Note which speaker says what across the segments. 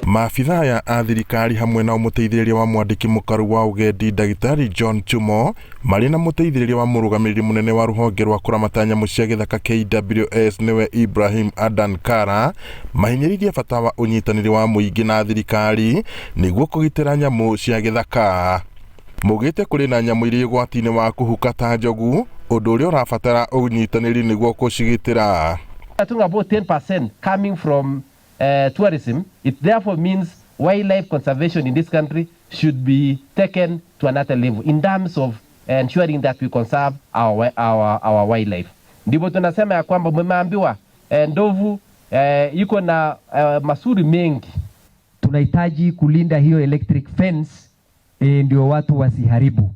Speaker 1: Maabitha ya athirikari hamwe na umuteithĩrĩria wa mwandĩki mũkaru wa ũgendi Dagitari John Chumo marĩ na muteithĩrĩria wa mũrũgamĩrĩri mũnene wa rũhonge rwa kũramata nyamũ cia gĩthaka KWS niwe Ibrahim Adan Kara mahinyĩrĩirie bata wa ũnyitanĩri wa mũingĩ na thirikari nĩguo kũgitĩra nyamũ cia gĩthaka. Mugĩte kũrĩ na nyamũ iria ũgwati-inĩ wa kũhuka ta njogu, ũndũ ũrĩa ũrabatara ũnyitanĩri nĩguo kũcigitĩra.
Speaker 2: Talking about 10% coming from tourism, it therefore means wildlife conservation in this country should be taken to another level in terms of ensuring that we conserve our wildlife. Ndipo tunasema ya kwamba mmeambiwa ndovu iko na masuri mengi.
Speaker 3: Tunahitaji kulinda hiyo electric fence ndio watu wasiharibu.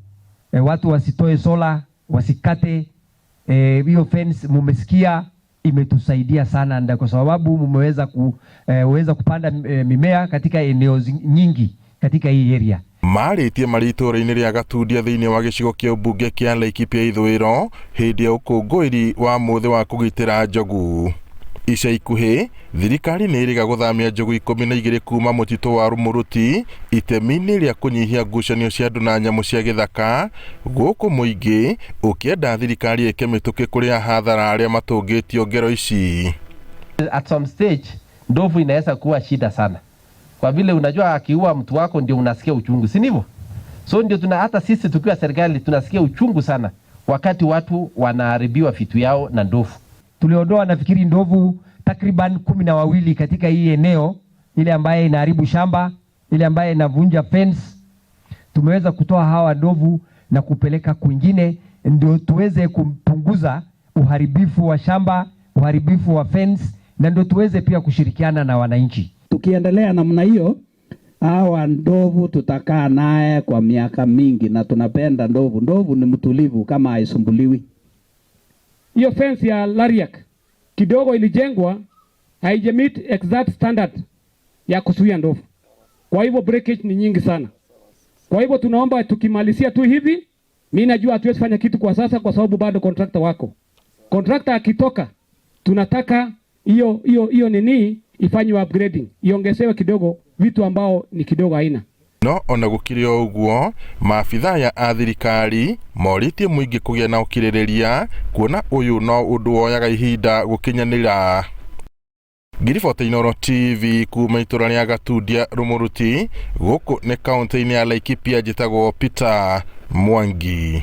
Speaker 3: Watu wasitoe sola, wasikate hiyo fence. Mumesikia imetusaidia sana ndio kwa sababu mmeweza kupanda mimea katika eneo nyingi katika hii area.
Speaker 1: Marĩtie marĩtũra-inĩ rĩa Gatundia thĩinĩ wa gĩcigo kĩa ũmbunge kĩa Laikipia ithũĩro hĩndĩ ya ũkũngũĩri wa mũthĩ wa kũgitĩra njogu. Ica ikuhĩ thirikari nĩ ĩrĩga gũthamia njogu 12 kuma mũtitũ wa Rumuruti itemi-inĩ rĩa kũnyihia ngucanio cia andũ na nyamũ cia gĩthaka, gũkũ mũingĩ ũkĩenda thirikari ĩke mĩtũkĩ kũrĩa hathara arĩa matũngĩtio ngero ici.
Speaker 2: At some stage ndovu inaweza kuwa shida sana, kwa vile unajua akiua mtu wako ndio unasikia uchungu, si ndivyo? So ndio hata sisi tukiwa serikali tunasikia uchungu sana wakati watu wanaharibiwa vitu yao na ndovu.
Speaker 3: Tuliondoa nafikiri ndovu takriban 12 katika hii eneo, ile ambaye inaharibu shamba, ile ambaye inavunja fence. Tumeweza kutoa hawa ndovu na kupeleka kwingine ndio tuweze kupunguza uharibifu wa shamba, uharibifu wa fence, na ndio tuweze pia kushirikiana na wananchi.
Speaker 4: Tukiendelea namna hiyo, hawa ndovu tutakaa naye kwa miaka mingi, na tunapenda ndovu. Ndovu ni mtulivu kama haisumbuliwi.
Speaker 5: Hiyo fence ya Lariak kidogo ilijengwa haijamit exact standard ya kuzuia ndovu. Kwa hivyo breakage ni nyingi sana. Kwa hivyo tunaomba tukimalizia tu hivi, mimi najua hatuwezi fanya kitu kwa sasa kwa sababu bado contractor wako. Contractor akitoka tunataka hiyo nini ifanywe upgrading, iongezewe kidogo vitu ambao ni kidogo haina.
Speaker 1: No ona gũkĩrĩ o ũguo, maabitha ya athirikari morĩtie mũingĩ kũgĩa na ũkirĩrĩria kuona ũyũ no ũndũ woyaga ihinda gũkinyanĩra. Ngiriboti Inooro TV kuma itũra rĩa Gatundia Rumuruti, gũkũ nĩ kaunti-inĩ ya Laikipia, njĩtagwo Peter Mwangi.